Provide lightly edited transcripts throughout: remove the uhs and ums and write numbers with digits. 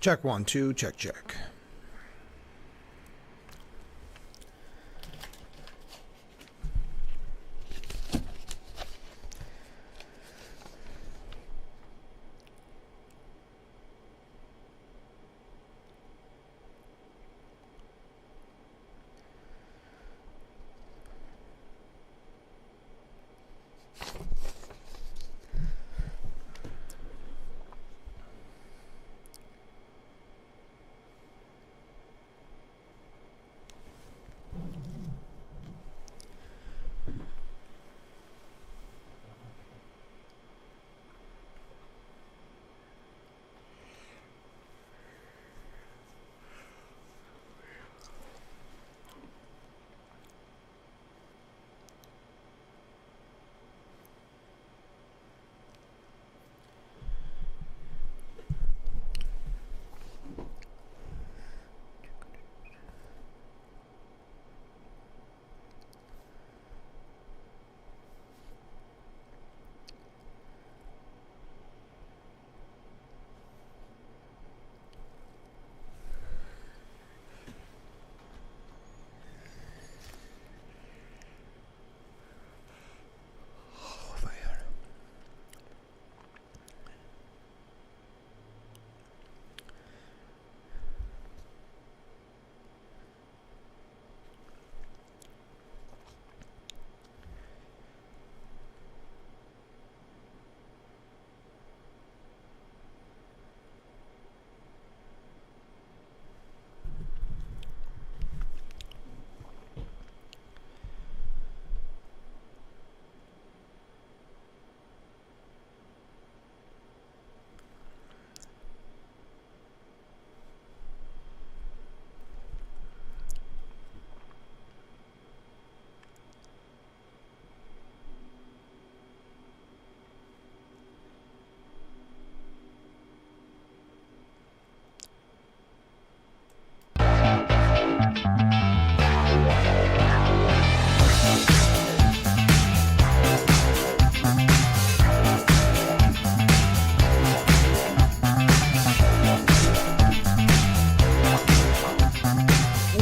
Check 1, 2, check.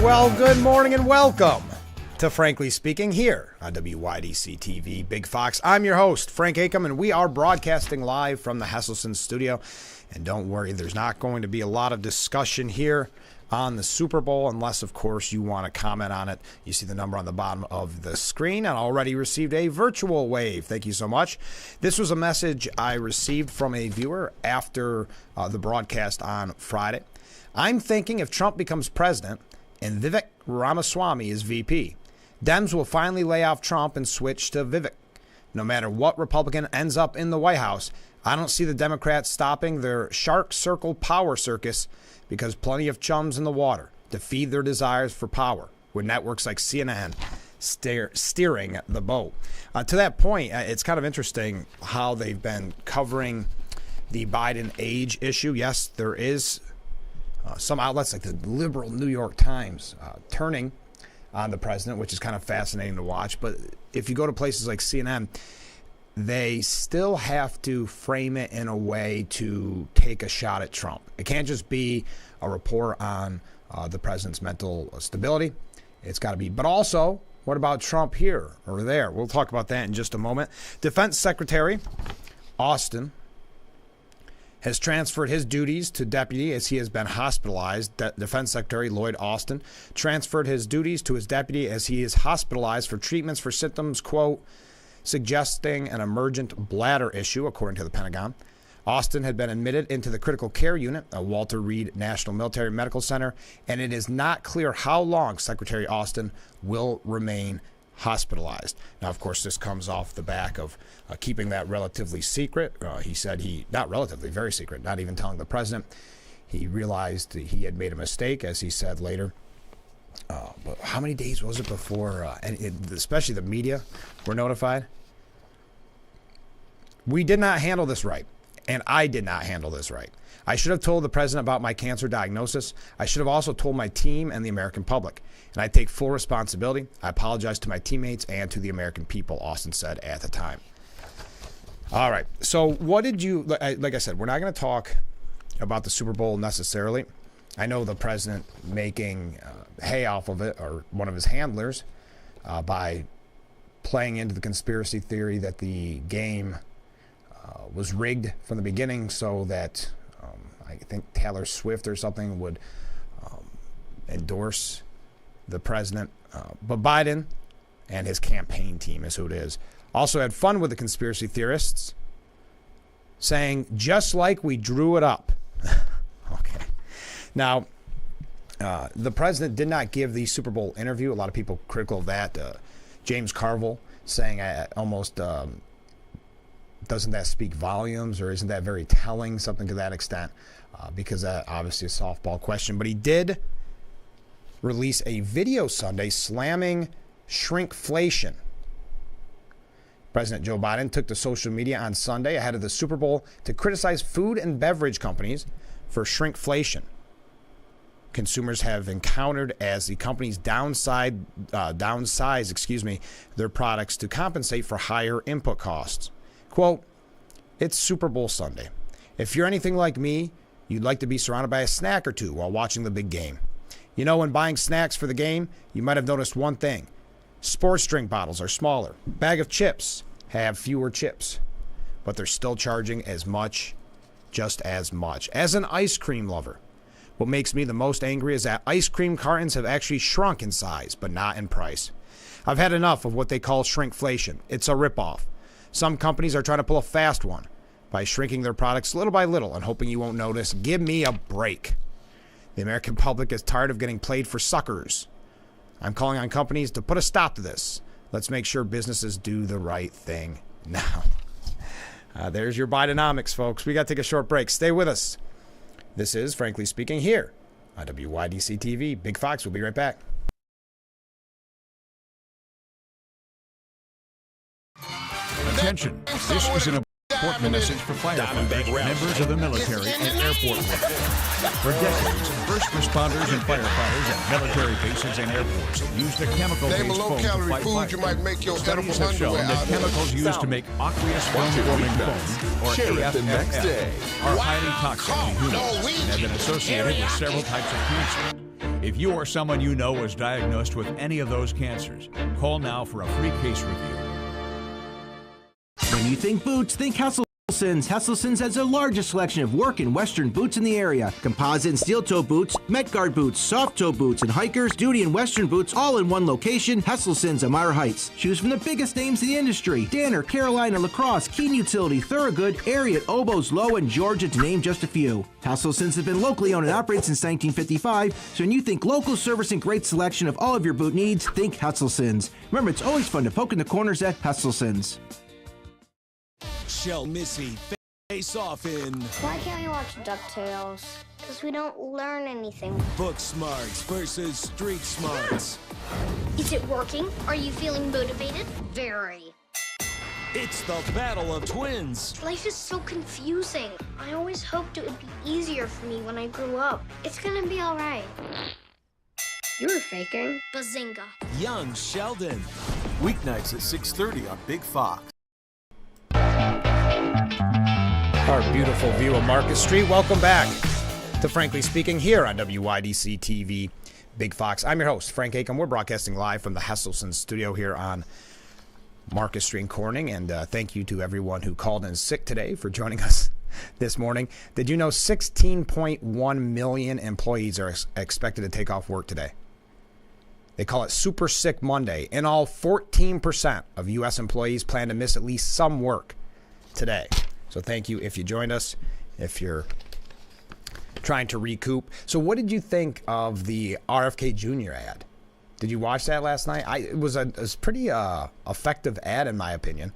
Well, good morning and welcome to Frankly Speaking here on WYDC TV Big Fox. I'm your host, Frank Acom, and we are broadcasting live from the Hesselson studio. And don't worry, there's not going to be a lot of discussion here on the Super Bowl unless, of course, you want to comment on it. You see the number on the bottom of the screen and already received a virtual wave. Thank you so much. This was a message I received from a viewer after the broadcast on Friday. I'm thinking if Trump becomes president and Vivek Ramaswamy is VP, Dems will finally lay off Trump and switch to Vivek. No matter what Republican ends up in the White House, I don't see the Democrats stopping their shark circle power circus because plenty of chums in the water to feed their desires for power, with networks like CNN steering the boat. To that point, it's kind of interesting how they've been covering the Biden age issue. Yes, there is some outlets like the liberal New York Times turning on the president, which is kind of fascinating to watch. But if you go to places like CNN, they still have to frame it in a way to take a shot at Trump. It can't just be a report on the president's mental stability. It's got to be. But also, what about Trump here or there? We'll talk about that in just a moment. Defense Secretary Austin has transferred his duties to deputy as he has been hospitalized. Defense Secretary Lloyd Austin transferred his duties to his deputy as he is hospitalized for treatments for symptoms, quote, suggesting an emergent bladder issue, according to the Pentagon. Austin had been admitted into the critical care unit at Walter Reed National Military Medical Center, and it is not clear how long Secretary Austin will remain hospitalized. Now, of course, this comes off the back of keeping that relatively secret. He said not relatively, very secret, not even telling the president. He realized that he had made a mistake, as he said later. But how many days was it before, especially the media were notified? We did not handle this right, and I did not handle this right. I should have told the president about my cancer diagnosis. I should have also told my team and the American public. And I take full responsibility. I apologize to my teammates and to the American people, Austin said at the time. All right. So what did you, like I said, we're not going to talk about the Super Bowl necessarily. I know the president making hay off of it, or one of his handlers, by playing into the conspiracy theory that the game was rigged from the beginning so that I think Taylor Swift or something would endorse the president. But Biden and his campaign team is who it is. Also had fun with the conspiracy theorists, saying, just like we drew it up. Okay. Now, the president did not give the Super Bowl interview. A lot of people critical of that. James Carville saying almost, doesn't that speak volumes, or isn't that very telling, something to that extent, because that obviously is a softball question. But he did release a video Sunday slamming shrinkflation. President Joe Biden took to social media on Sunday ahead of the Super Bowl to criticize food and beverage companies for shrinkflation consumers have encountered as the companies downsize their products to compensate for higher input costs. Quote, it's Super Bowl Sunday. If you're anything like me, you'd like to be surrounded by a snack or two while watching the big game. You know, when buying snacks for the game, you might have noticed one thing. Sports drink bottles are smaller. Bag of chips have fewer chips, but they're still charging as much, just as much. As an ice cream lover, what makes me the most angry is that ice cream cartons have actually shrunk in size, but not in price. I've had enough of what they call shrinkflation. It's a ripoff. Some companies are trying to pull a fast one by shrinking their products little by little and hoping you won't notice. Give me a break. The American public is tired of getting played for suckers. I'm calling on companies to put a stop to this. Let's make sure businesses do the right thing now. There's your Bidenomics, folks. We got to take a short break. Stay with us. This is Frankly Speaking here on WYDC TV. Big Fox, we'll be right back. Attention, this is an important message for firefighters, members of the military, and airport workers. For decades, first responders and firefighters at military bases and airports used a chemical-based foam to fight fires. Studies have shown that chemicals used to make aqueous film-forming foam, or AFFF, are highly toxic to humans and have been associated with several types of cancer. If you or someone you know was diagnosed with any of those cancers, call now for a free case review. When you think boots, think Hesselsen's. Hesselsen's has the largest selection of work and western boots in the area. Composite and steel-toe boots, Met-Guard boots, soft-toe boots, and hikers, duty and western boots all in one location, Hesselsen's, Amara Heights. Choose from the biggest names in the industry. Danner, Carolina, Lacrosse, Keen Utility, Thorogood, Ariat, Oboz, Lowe, and Georgia, to name just a few. Hesselsen's has been locally owned and operated since 1955, so when you think local service and great selection of all of your boot needs, think Hesselsen's. Remember, it's always fun to poke in the corners at Hesselsen's. Shell Missy face off in Why can't we watch DuckTales? Because we don't learn anything. Book Smarts versus Street Smarts. Is it working? Are you feeling motivated? Very. It's the Battle of Twins. Life is so confusing. I always hoped it would be easier for me when I grew up. It's gonna be all right. You were faking. Bazinga. Young Sheldon. Weeknights at 6:30 on Big Fox. Our beautiful view of Market Street. Welcome back to Frankly Speaking here on WYDC TV, Big Fox. I'm your host, Frank Acom. We're broadcasting live from the Hesselson studio here on Market Street in Corning. And thank you to everyone who called in sick today for joining us this morning. Did you know 16.1 million employees are expected to take off work today? They call it Super Sick Monday. In all, 14% of U.S. employees plan to miss at least some work today. So thank you if you joined us, if you're trying to recoup. So what did you think of the RFK Jr. ad? Did you watch that last night? It was a pretty effective ad, in my opinion.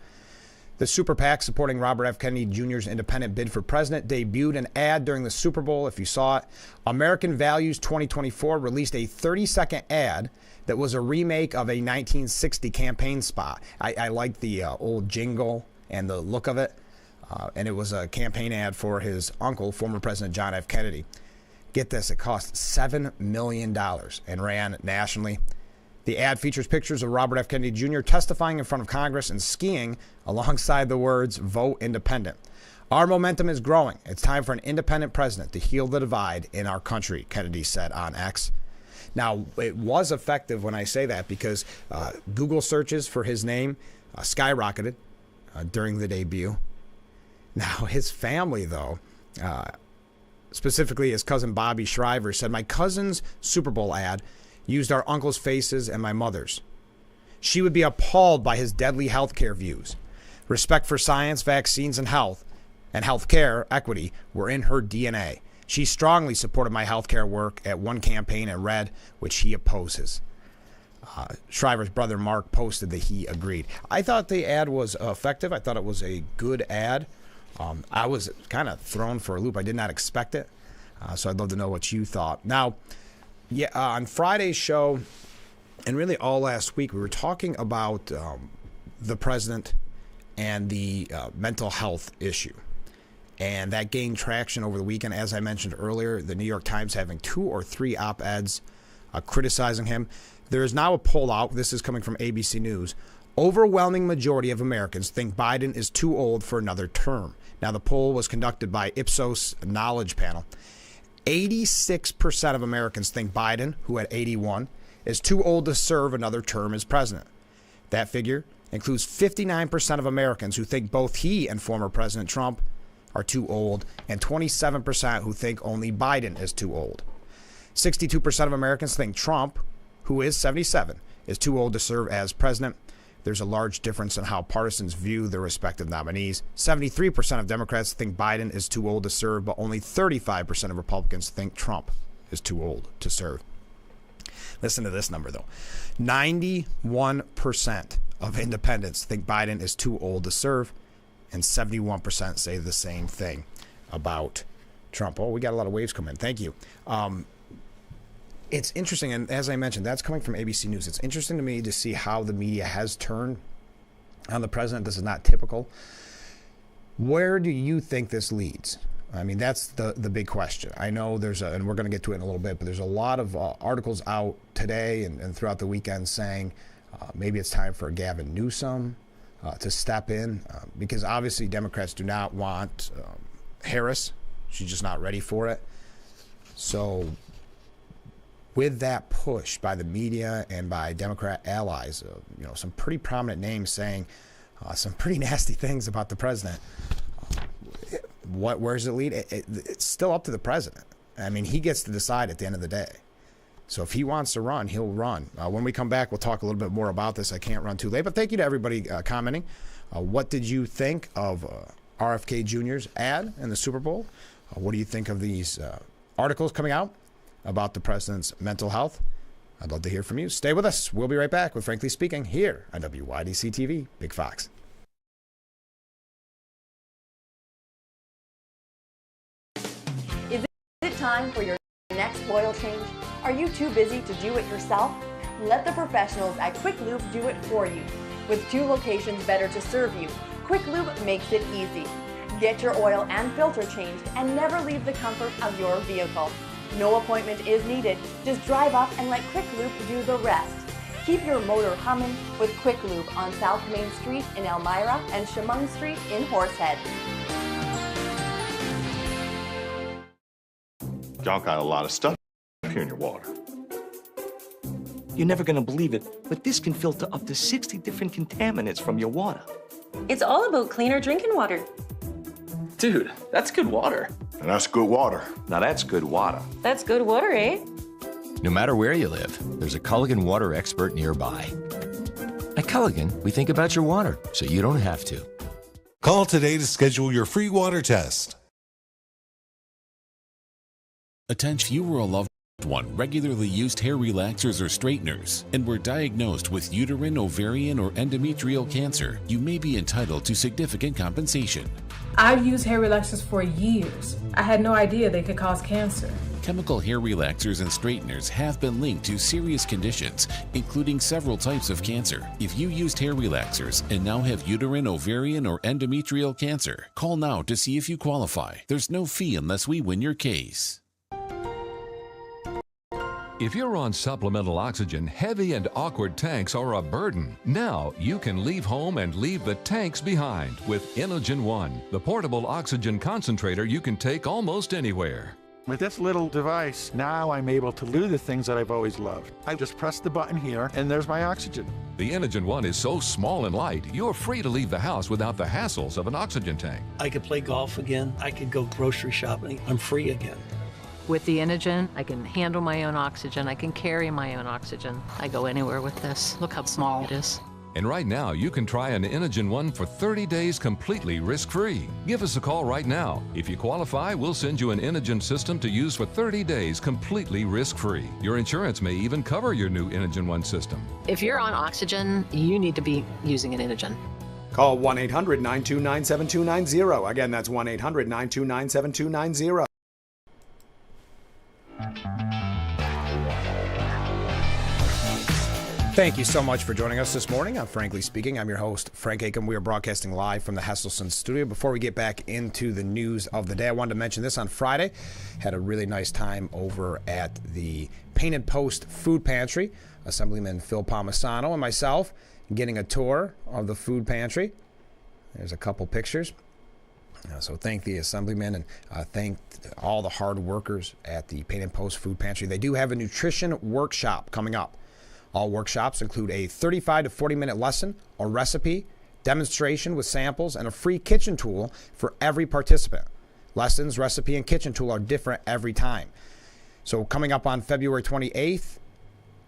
The Super PAC supporting Robert F. Kennedy Jr.'s independent bid for president debuted an ad during the Super Bowl, if you saw it. American Values 2024 released a 30-second ad that was a remake of a 1960 campaign spot. I liked the old jingle and the look of it. And it was a campaign ad for his uncle, former President John F. Kennedy. Get this, it cost $7 million and ran nationally. The ad features pictures of Robert F. Kennedy Jr. testifying in front of Congress and skiing alongside the words, "Vote Independent." Our momentum is growing. It's time for an independent president to heal the divide in our country, Kennedy said on X. Now, it was effective when I say that because Google searches for his name skyrocketed during the debut. Now, his family, though, specifically his cousin Bobby Shriver, said, "My cousin's Super Bowl ad used our uncle's faces and my mother's. She would be appalled by his deadly healthcare views. Respect for science, vaccines, and healthcare equity were in her DNA. She strongly supported my healthcare work at one campaign at Red, which he opposes." Shriver's brother Mark posted that he agreed. I thought the ad was effective. I thought it was a good ad. I was kind of thrown for a loop. I did not expect it. So I'd love to know what you thought. Now, on Friday's show, and really all last week, we were talking about the president and the mental health issue. And that gained traction over the weekend. As I mentioned earlier, the New York Times having 2 or 3 op-eds criticizing him. There is now a poll out. This is coming from ABC News. Overwhelming majority of Americans think Biden is too old for another term. Now, the poll was conducted by Ipsos Knowledge Panel. 86% of Americans think Biden, who at 81, is too old to serve another term as president. That figure includes 59% of Americans who think both he and former President Trump are too old, and 27% who think only Biden is too old. 62% of Americans think Trump, who is 77, is too old to serve as president. There's a large difference in how partisans view their respective nominees. 73% of Democrats think Biden is too old to serve, but only 35% of Republicans think Trump is too old to serve. Listen to this number, though. 91% of independents think Biden is too old to serve, and 71% say the same thing about Trump. Oh, we got a lot of waves coming in. Thank you. It's interesting, and as I mentioned, that's coming from ABC News. It's interesting to me to see how the media has turned on the president. This is not typical. Where do you think this leads? I mean, that's the big question. I know and we're going to get to it in a little bit, but there's a lot of articles out today and throughout the weekend saying maybe it's time for Gavin Newsom to step in because obviously Democrats do not want Harris. She's just not ready for it. So with that push by the media and by Democrat allies, some pretty prominent names saying some pretty nasty things about the president, where does it lead? It's still up to the president. I mean, he gets to decide at the end of the day. So if he wants to run, he'll run. When we come back, we'll talk a little bit more about this. I can't run too late, but thank you to everybody commenting. What did you think of RFK Jr.'s ad in the Super Bowl? What do you think of these articles coming out about the president's mental health? I'd love to hear from you. Stay with us. We'll be right back with Frankly Speaking here on WYDC TV, Big Fox. Is it time for your next oil change? Are you too busy to do it yourself? Let the professionals at Quick Lube do it for you. With 2 locations better to serve you, Quick Lube makes it easy. Get your oil and filter changed and never leave the comfort of your vehicle. No appointment is needed. Just drive up and let Quick Lube do the rest. Keep your motor humming with Quick Lube on South Main Street in Elmira and Chemung Street in Horsehead. Y'all got a lot of stuff here in your water. You're never gonna believe it, but this can filter up to 60 different contaminants from your water. It's all about cleaner drinking water. Dude, that's good water. And that's good water. Now that's good water. That's good water, eh? No matter where you live, there's a Culligan water expert nearby. At Culligan, we think about your water so you don't have to. Call today to schedule your free water test. Attention, you were a loved one regularly used hair relaxers or straighteners and were diagnosed with uterine, ovarian, or endometrial cancer. You may be entitled to significant compensation. I've used hair relaxers for years. I had no idea they could cause cancer. Chemical hair relaxers and straighteners have been linked to serious conditions, including several types of cancer. If you used hair relaxers and now have uterine, ovarian, or endometrial cancer, call now to see if you qualify. There's no fee unless we win your case. If you're on supplemental oxygen, heavy and awkward tanks are a burden. Now you can leave home and leave the tanks behind with Inogen One, the portable oxygen concentrator you can take almost anywhere. With this little device, now I'm able to do the things that I've always loved. I just press the button here, and there's my oxygen. The Inogen One is so small and light, you're free to leave the house without the hassles of an oxygen tank. I could play golf again. I could go grocery shopping. I'm free again. With the Inogen, I can handle my own oxygen. I can carry my own oxygen. I go anywhere with this. Look how small it is. And right now, you can try an Inogen One for 30 days completely risk-free. Give us a call right now. If you qualify, we'll send you an Inogen system to use for 30 days completely risk-free. Your insurance may even cover your new Inogen One system. If you're on oxygen, you need to be using an Inogen. Call 1-800-929-7290. Again, that's 1-800-929-7290. Thank you so much for joining us this morning on Frankly Speaking. I'm your host, Frank Acom. We are broadcasting live from the Hesselson studio. Before we get back into the news of the day, I wanted to mention this on Friday. Had a really nice time over at the Painted Post Food Pantry. Assemblyman Phil Palmisano and myself getting a tour of the food pantry. There's a couple pictures. So thank the Assemblyman and thank all the hard workers at the Painted Post Food Pantry. They do have a nutrition workshop coming up. All workshops include a 35 to 40-minute lesson, a recipe, demonstration with samples, and a free kitchen tool for every participant. Lessons, recipe, and kitchen tool are different every time. So coming up on February 28th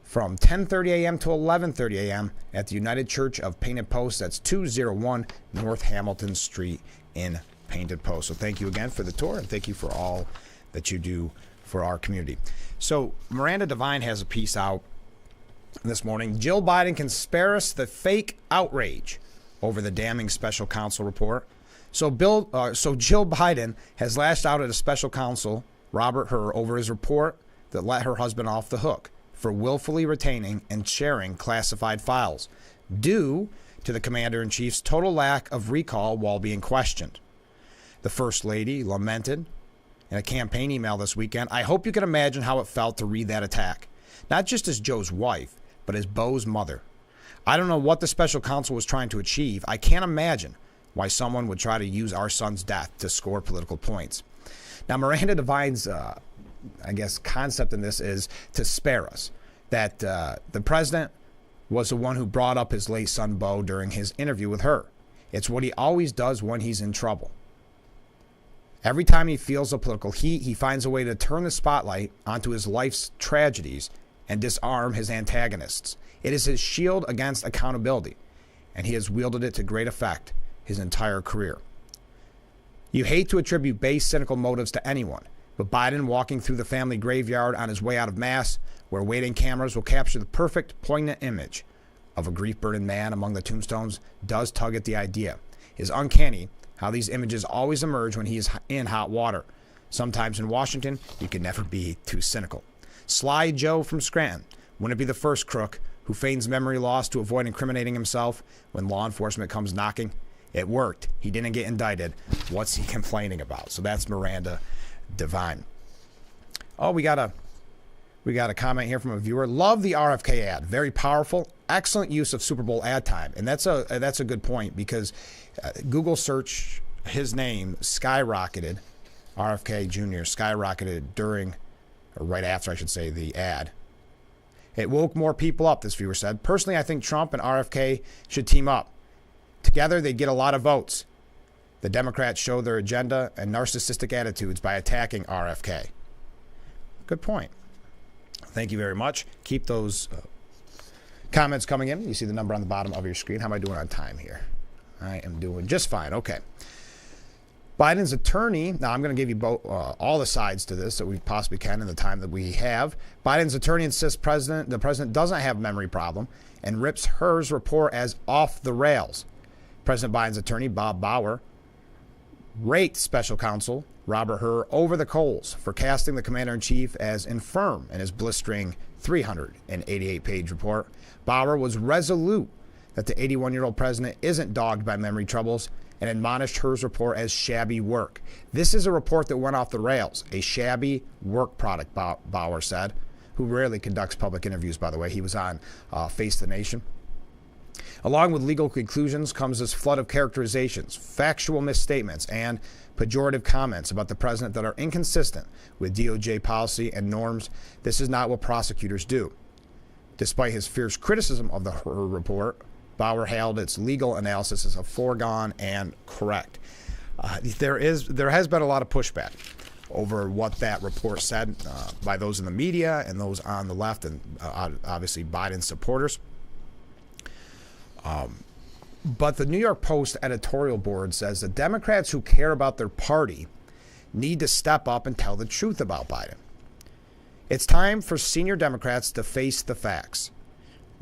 from 10:30 a.m. to 11:30 a.m. at the United Church of Painted Post. That's 201 North Hamilton Street in Painted Post. So thank you again for the tour, and thank you for all that you do for our community. So Miranda Devine has a piece out this morning. Jill Biden can spare us the fake outrage over the damning special counsel report. So Jill Biden has lashed out at a special counsel, Robert Hur, over his report that let her husband off the hook for willfully retaining and sharing classified files, due to the commander-in-chief's total lack of recall while being questioned. The First Lady lamented in a campaign email this weekend, "I hope you can imagine how it felt to read that attack, not just as Joe's wife, but as Beau's mother. I don't know what the special counsel was trying to achieve. I can't imagine why someone would try to use our son's death to score political points." Now, Miranda Devine's, concept in this is to spare us. That the president was the one who brought up his late son, Beau, during his interview with her. It's what he always does when he's in trouble. Every time he feels the political heat, he finds a way to turn the spotlight onto his life's tragedies and disarm his antagonists. It is his shield against accountability, and he has wielded it to great effect his entire career. You hate to attribute base, cynical motives to anyone, but Biden walking through the family graveyard on his way out of Mass, where waiting cameras will capture the perfect, poignant image of a grief-burdened man among the tombstones, does tug at the idea. It is uncanny how these images always emerge when he is in hot water. Sometimes in Washington, you can never be too cynical. Sly Joe from Scranton wouldn't be the first crook who feigns memory loss to avoid incriminating himself when law enforcement comes knocking. It worked. He didn't get indicted. What's he complaining about? So that's Miranda Devine. Oh, we got a comment here from a viewer. Love the RFK ad. Very powerful. Excellent use of Super Bowl ad time. And that's a good point, because Google search, his name skyrocketed. RFK Jr. skyrocketed during, or right after, I should say, the ad. It woke more people up, this viewer said. Personally, I think Trump and RFK should team up. Together, they'd get a lot of votes. The Democrats show their agenda and narcissistic attitudes by attacking RFK. Good point. Thank you very much. Keep those comments coming in. You see the number on the bottom of your screen. How am I doing on time here? I am doing just fine. Okay. Biden's attorney, now I'm going to give you both, all the sides to this that we possibly can in the time that we have. Biden's attorney insists the president doesn't have a memory problem and rips Hur's report as off the rails. President Biden's attorney, Bob Bauer, raked special counsel Robert Hur over the coals for casting the commander-in-chief as infirm in his blistering 388-page report. Bauer was resolute that the 81-year-old president isn't dogged by memory troubles and admonished Hur's report as shabby work. This is a report that went off the rails, a shabby work product, Bauer said. who rarely conducts public interviews, by the way. He was on Face the Nation. Along with legal conclusions comes this flood of characterizations, factual misstatements, and pejorative comments about the president that are inconsistent with DOJ policy and norms. This is not what prosecutors do. Despite his fierce criticism of the report, Bauer hailed its legal analysis as a foregone and correct. There has been a lot of pushback over what that report said by those in the media and those on the left, and obviously Biden supporters. But the New York Post editorial board says the Democrats who care about their party need to step up and tell the truth about Biden. It's time for senior Democrats to face the facts.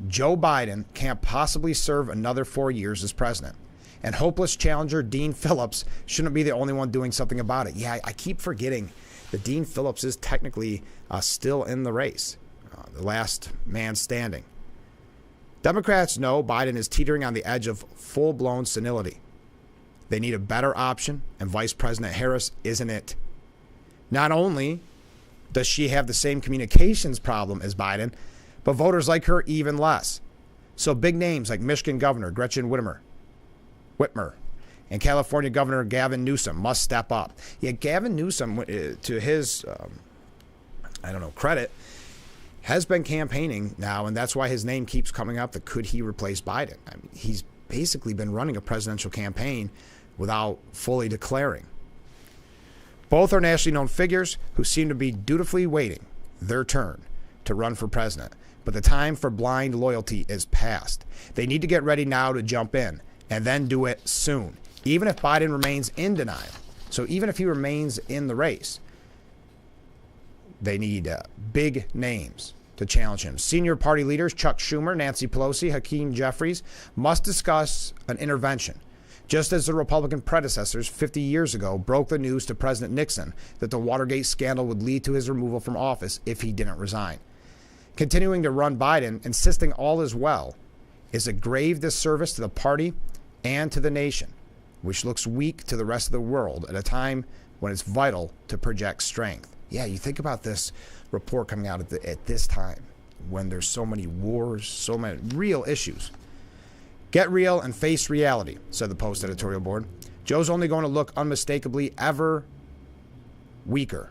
Joe Biden can't possibly serve another 4 years as president. And hopeless challenger Dean Phillips shouldn't be the only one doing something about it. Yeah, I keep forgetting that Dean Phillips is technically still in the race, the last man standing. Democrats know Biden is teetering on the edge of full-blown senility. They need a better option, and Vice President Harris isn't it. Not only does she have the same communications problem as Biden, but voters like her even less. So big names like Michigan Governor Gretchen Whitmer and California Governor Gavin Newsom must step up. Yeah, Gavin Newsom, to his, credit, has been campaigning now, and that's why his name keeps coming up that could he replace Biden. I mean, he's basically been running a presidential campaign without fully declaring. Both are nationally known figures who seem to be dutifully waiting their turn to run for president. But the time for blind loyalty is past. They need to get ready now to jump in, and then do it soon, even if Biden remains in denial. So even if he remains in the race, they need big names to challenge him. Senior party leaders Chuck Schumer, Nancy Pelosi, Hakeem Jeffries must discuss an intervention, just as the Republican predecessors 50 years ago broke the news to President Nixon that the Watergate scandal would lead to his removal from office if he didn't resign. Continuing to run Biden, insisting all is well, is a grave disservice to the party and to the nation, which looks weak to the rest of the world at a time when it's vital to project strength. Yeah, you think about this report coming out at this time when there's so many wars, so many real issues. Get real and face reality, said the Post editorial board. Joe's only going to look unmistakably ever weaker.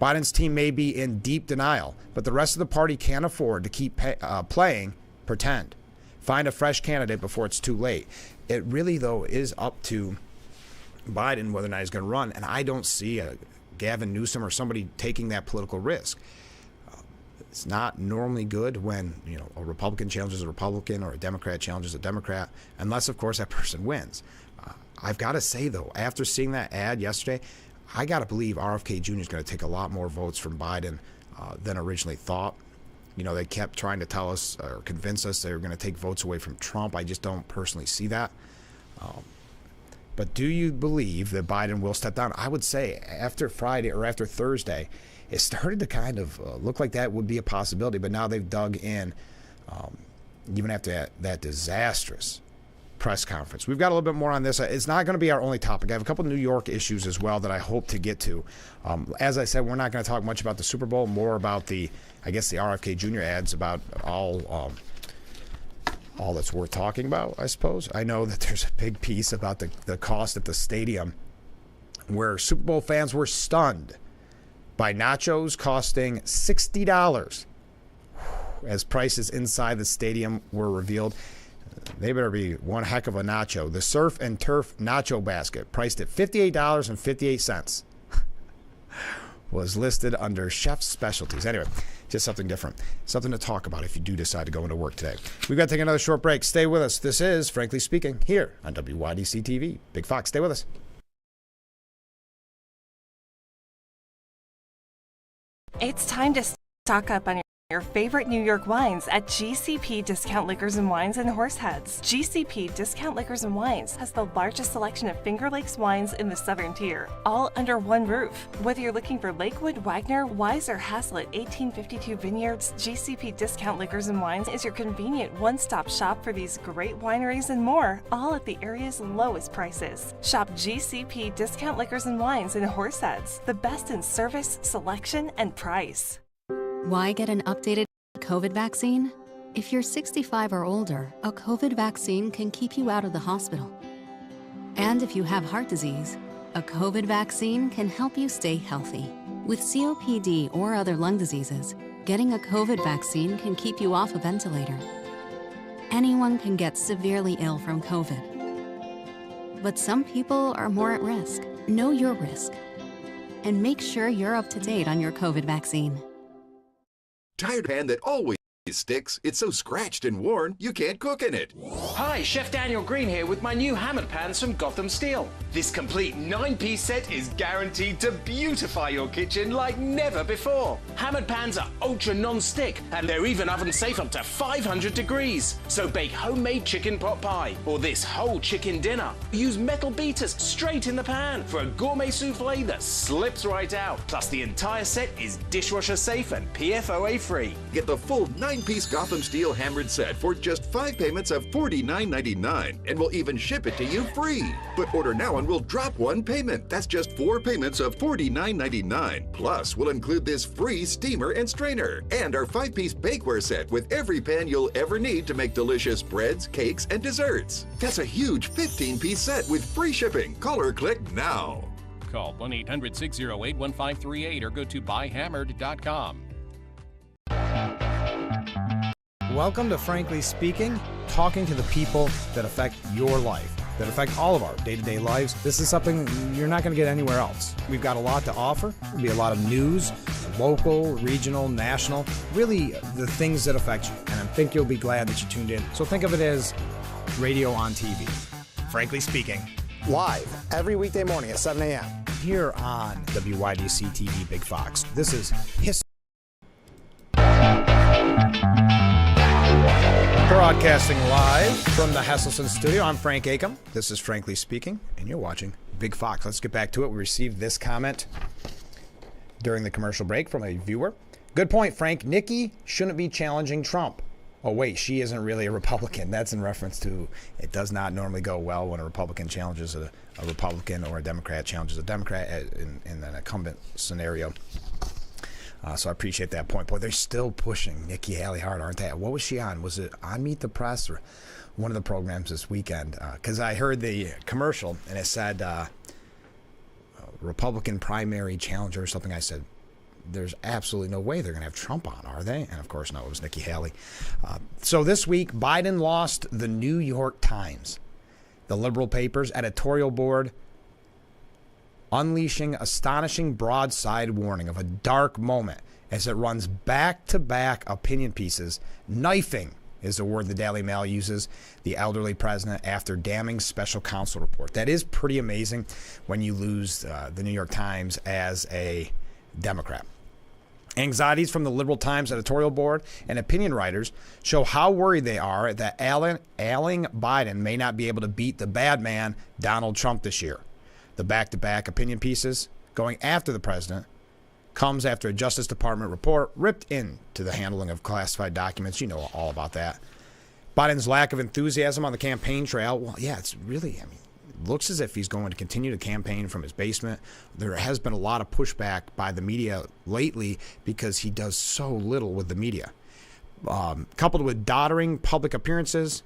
Biden's team may be in deep denial, but the rest of the party can't afford to keep playing pretend. Find a fresh candidate before it's too late. It really, though, is up to Biden whether or not he's going to run, and I don't see Gavin Newsom or somebody taking that political risk. It's not normally good when a Republican challenges a Republican or a Democrat challenges a Democrat, unless, of course, that person wins. I've got to say, though, after seeing that ad yesterday, I got to believe RFK Jr. is going to take a lot more votes from Biden than originally thought. They kept trying to tell us or convince us they were going to take votes away from Trump. I just don't personally see that. But do you believe that Biden will step down? I would say after Friday or after Thursday, it started to kind of look like that would be a possibility. But now they've dug in, even after that disastrous press conference. We've got a little bit more on this. It's not going to be our only topic. I have a couple of New York issues as well that I hope to get to. As I said, we're not going to talk much about the Super Bowl, more about the RFK Jr. ads, about all that's worth talking about, I suppose. I know that there's a big piece about the cost at the stadium where Super Bowl fans were stunned by nachos costing $60 as prices inside the stadium were revealed. They better be one heck of a nacho. The Surf and Turf Nacho Basket, priced at $58.58, was listed under Chef's Specialties. Anyway, just something different. Something to talk about if you do decide to go into work today. We've got to take another short break. Stay with us. This is Frankly Speaking here on WYDC TV. Big Fox, stay with us. It's time to stock up on your favorite New York wines at GCP Discount Liquors and Wines in Horseheads. GCP Discount Liquors and Wines has the largest selection of Finger Lakes wines in the Southern Tier, all under one roof. Whether you're looking for Lakewood, Wagner, Wise, or Haslett 1852 Vineyards, GCP Discount Liquors and Wines is your convenient one-stop shop for these great wineries and more, all at the area's lowest prices. Shop GCP Discount Liquors and Wines in Horseheads, the best in service, selection, and price. Why get an updated COVID vaccine? If you're 65 or older, a COVID vaccine can keep you out of the hospital. And if you have heart disease, a COVID vaccine can help you stay healthy. With COPD or other lung diseases, getting a COVID vaccine can keep you off a ventilator. Anyone can get severely ill from COVID. But some people are more at risk. Know your risk. And make sure you're up to date on your COVID vaccine. Tired pan that always sticks. It's so scratched and worn, you can't cook in it. Hi, Chef Daniel Green here with my new hammered pans from Gotham Steel. This complete 9-piece set is guaranteed to beautify your kitchen like never before. Hammered pans are ultra non-stick and they're even oven safe up to 500 degrees. So bake homemade chicken pot pie or this whole chicken dinner. Use metal beaters straight in the pan for a gourmet souffle that slips right out. Plus the entire set is dishwasher safe and PFOA free. Get the full 9-piece Gotham Steel hammered set for just 5 payments of $49.99, and we'll even ship it to you free. But order now and we'll drop 1 payment. That's just 4 payments of $49.99. Plus, we'll include this free steamer and strainer, and our 5-piece bakeware set with every pan you'll ever need to make delicious breads, cakes, and desserts. That's a huge 15-piece set with free shipping. Call or click now. Call 1-800-608-1538 or go to buyhammered.com. Welcome to Frankly Speaking, talking to the people that affect your life, that affect all of our day-to-day lives. This is something you're not going to get anywhere else. We've got a lot to offer. There'll be a lot of news, local, regional, national, really the things that affect you. And I think you'll be glad that you tuned in. So think of it as radio on TV. Frankly Speaking, live every weekday morning at 7 a.m. here on WYDC TV Big Fox. This is history. Broadcasting live from the Hesselson studio. I'm Frank Acom. This is Frankly Speaking, and you're watching Big Fox. Let's get back to it. We received this comment during the commercial break from a viewer. Good point, Frank. Nikki shouldn't be challenging Trump. Oh, wait, she isn't really a Republican. That's in reference to it does not normally go well when a Republican challenges a Republican or a Democrat challenges a Democrat in an incumbent scenario. So I appreciate that point. Boy, they're still pushing Nikki Haley hard, aren't they? What was she on? Was it on Meet the Press or one of the programs this weekend? Because I heard the commercial and it said Republican primary challenger or something. I said, there's absolutely no way they're going to have Trump on, are they? And of course, no, it was Nikki Haley. So this week, Biden lost the New York Times, the liberal paper's editorial board, unleashing astonishing broadside warning of a dark moment as it runs back-to-back opinion pieces. Knifing is the word the Daily Mail uses the elderly president after damning special counsel report. That is pretty amazing when you lose the New York Times as a Democrat. Anxieties from the Liberal Times editorial board and opinion writers show how worried they are that ailing Biden may not be able to beat the bad man, Donald Trump, this year. The back-to-back opinion pieces going after the president comes after a Justice Department report ripped into the handling of classified documents. You know all about that. Biden's lack of enthusiasm on the campaign trail. Well, yeah, it's really, it looks as if he's going to continue to campaign from his basement. There has been a lot of pushback by the media lately because he does so little with the media. Coupled with doddering public appearances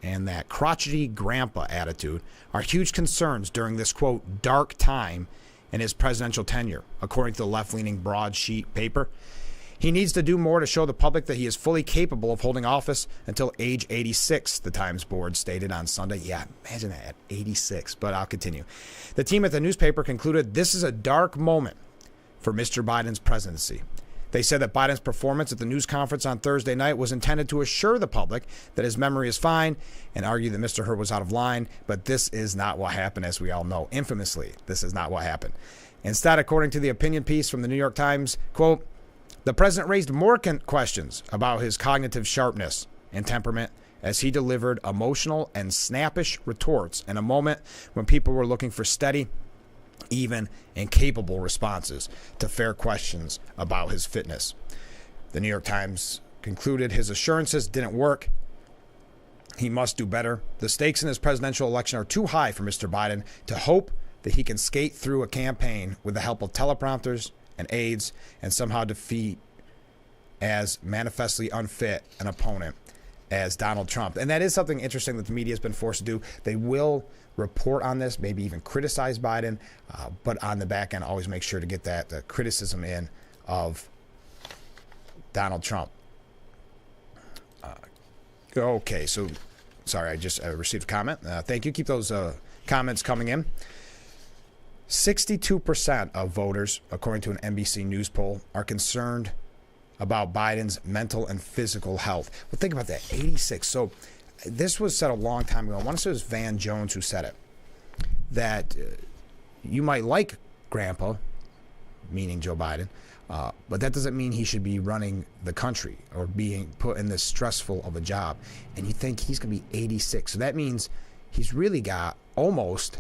and that crotchety grandpa attitude are huge concerns during this, quote, dark time in his presidential tenure, according to the left-leaning broadsheet paper. He needs to do more to show the public that he is fully capable of holding office until age 86, the Times board stated on Sunday. Yeah, imagine that, at 86, but I'll continue. The team at the newspaper concluded this is a dark moment for Mr. Biden's presidency. They said that Biden's performance at the news conference on Thursday night was intended to assure the public that his memory is fine and argue that Mr. Hur was out of line. But this is not what happened, as we all know. Infamously, this is not what happened. Instead, according to the opinion piece from the New York Times, quote, the president raised more questions about his cognitive sharpness and temperament as he delivered emotional and snappish retorts in a moment when people were looking for steady, even and capable responses to fair questions about his fitness. The New York Times concluded his assurances didn't work. He must do better. The stakes in his presidential election are too high for Mr. Biden to hope that he can skate through a campaign with the help of teleprompters and aides and somehow defeat as manifestly unfit an opponent as Donald Trump. And that is something interesting that the media has been forced to do. They will report on this, maybe even criticize Biden, but on the back end, always make sure to get that criticism in of Donald Trump. Okay, so sorry, I just received a comment. Thank you. Keep those comments coming in. 62% of voters, according to an NBC News poll, are concerned about Biden's mental and physical health. Well, think about that, 86. So this was said a long time ago. I want to say it was Van Jones who said it, that you might like Grandpa, meaning Joe Biden, but that doesn't mean he should be running the country or being put in this stressful of a job. And you think he's going to be 86. So that means he's really got almost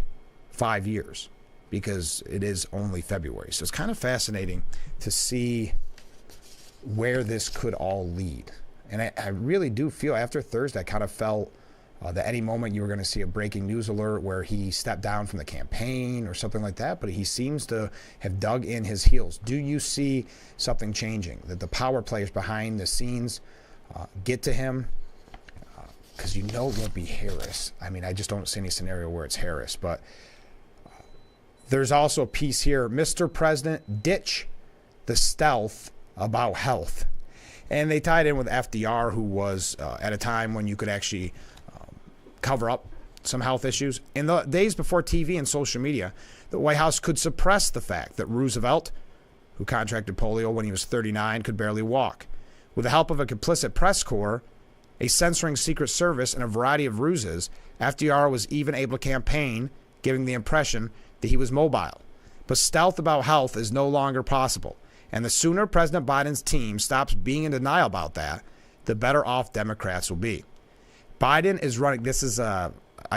5 years, because it is only February. So it's kind of fascinating to see where this could all lead. And I really do feel after Thursday, I kind of felt that any moment you were going to see a breaking news alert where he stepped down from the campaign or something like that, but he seems to have dug in his heels. Do you see something changing, that the power players behind the scenes get to him? Because you know it won't be Harris. I mean, I just don't see any scenario where it's Harris. But there's also a piece here, Mr. President, ditch the stealth about health. And they tied in with FDR, who was at a time when you could actually cover up some health issues. In the days before TV and social media, the White House could suppress the fact that Roosevelt, who contracted polio when he was 39, could barely walk. With the help of a complicit press corps, a censoring Secret Service, and a variety of ruses, FDR was even able to campaign, giving the impression that he was mobile. But stealth about health is no longer possible. And the sooner President Biden's team stops being in denial about that, the better off Democrats will be. Biden is running, this is, I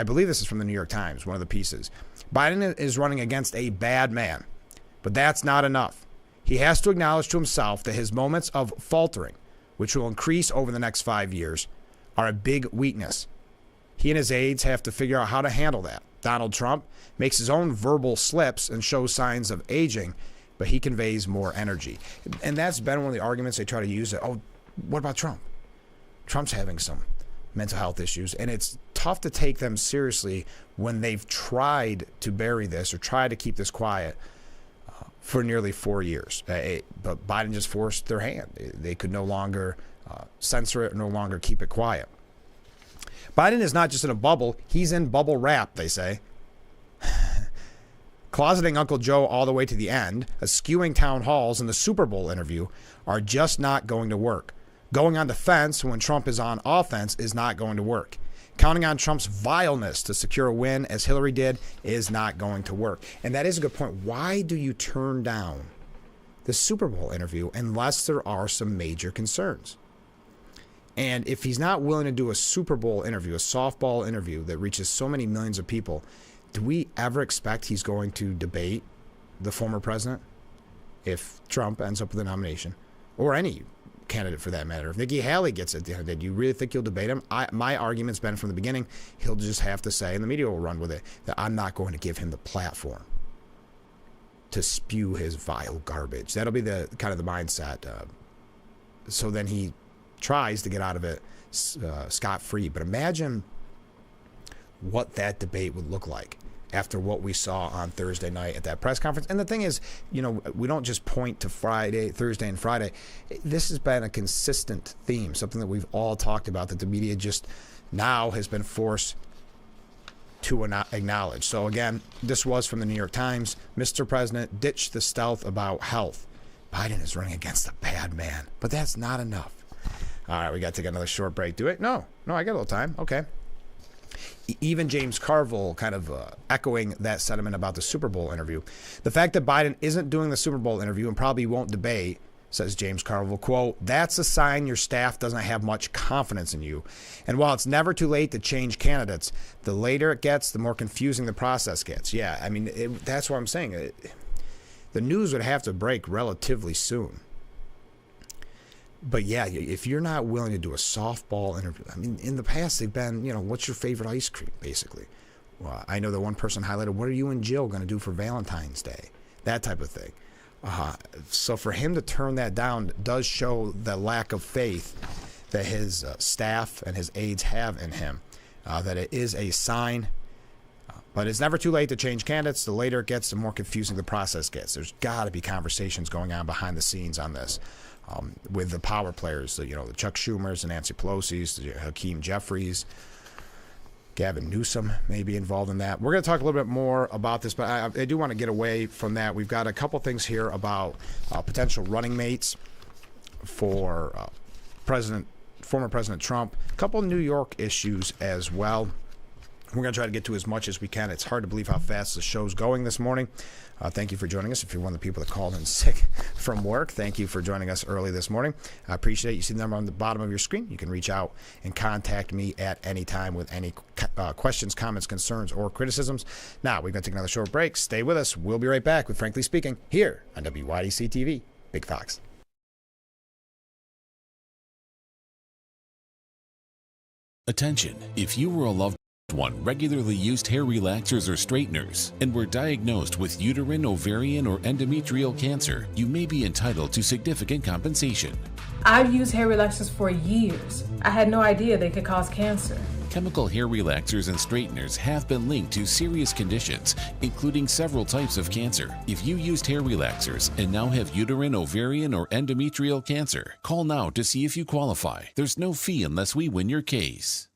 believe this is from the New York Times, one of the pieces. Biden is running against a bad man, but that's not enough. He has to acknowledge to himself that his moments of faltering, which will increase over the next 5 years, are a big weakness. He and his aides have to figure out how to handle that. Donald Trump makes his own verbal slips and shows signs of aging, but he conveys more energy. And that's been one of the arguments they try to use. Oh, what about Trump? Trump's having some mental health issues, and it's tough to take them seriously when they've tried to bury this or tried to keep this quiet for nearly 4 years. But Biden just forced their hand. They could no longer censor it or no longer keep it quiet. Biden is not just in a bubble, he's in bubble wrap, they say. Closeting Uncle Joe all the way to the end, eschewing town halls, and the Super Bowl interview are just not going to work. Going on defense when Trump is on offense is not going to work. Counting on Trump's vileness to secure a win, as Hillary did, is not going to work. And that is a good point. Why do you turn down the Super Bowl interview unless there are some major concerns? And if he's not willing to do a Super Bowl interview, a softball interview that reaches so many millions of people, do we ever expect he's going to debate the former president if Trump ends up with the nomination, or any candidate for that matter? If Nikki Haley gets it, do you really think he'll debate him? My argument's been from the beginning, he'll just have to say, and the media will run with it, that I'm not going to give him the platform to spew his vile garbage. That'll be the kind of the mindset. So then he tries to get out of it scot-free. But imagine what that debate would look like after what we saw on Thursday night at that press conference. And the thing is, you know, we don't just point to Thursday and Friday. This has been a consistent theme, something that we've all talked about, that the media just now has been forced to acknowledge. So again, this was from the New York Times. Mr. President, ditch the stealth about health. Biden is running against a bad man, but that's not enough. All right, we got to take another short break. Do it? No, I got a little time. Okay. Even James Carville kind of echoing that sentiment about the Super Bowl interview. The fact that Biden isn't doing the Super Bowl interview and probably won't debate, says James Carville, quote, that's a sign your staff doesn't have much confidence in you. And while it's never too late to change candidates, the later it gets, the more confusing the process gets. Yeah, I mean, that's what I'm saying. The news would have to break relatively soon. But yeah, if you're not willing to do a softball interview, I mean, in the past they've been, you know, what's your favorite ice cream, basically. Well, I know that one person highlighted, what are you and Jill going to do for Valentine's Day? That type of thing. So for him to turn that down does show the lack of faith that his staff and his aides have in him, that it is a sign. But it's never too late to change candidates. The later it gets, the more confusing the process gets. There's got to be conversations going on behind the scenes on this with the power players, the Chuck Schumers and Nancy Pelosi's, the Hakeem Jeffries, Gavin Newsom may be involved in that. We're going to talk a little bit more about this, but I do want to get away from that. We've got a couple things here about potential running mates for former President Trump. A couple of New York issues as well. We're going to try to get to as much as we can. It's hard to believe how fast the show's going this morning. Thank you for joining us. If you're one of the people that called in sick from work, thank you for joining us early this morning. I appreciate it. You see the number on the bottom of your screen. You can reach out and contact me at any time with any questions, comments, concerns, or criticisms. Now, we're going to take another short break. Stay with us. We'll be right back with Frankly Speaking here on WYDC TV, Big Fox. Attention, if you were a loved one regularly used hair relaxers or straighteners and were diagnosed with uterine, ovarian, or endometrial cancer, you may be entitled to significant compensation. I've used hair relaxers for years. I had no idea they could cause cancer. Chemical hair relaxers and straighteners have been linked to serious conditions, including several types of cancer. If you used hair relaxers and now have uterine, ovarian, or endometrial cancer, call now to see if you qualify. There's no fee unless we win your case.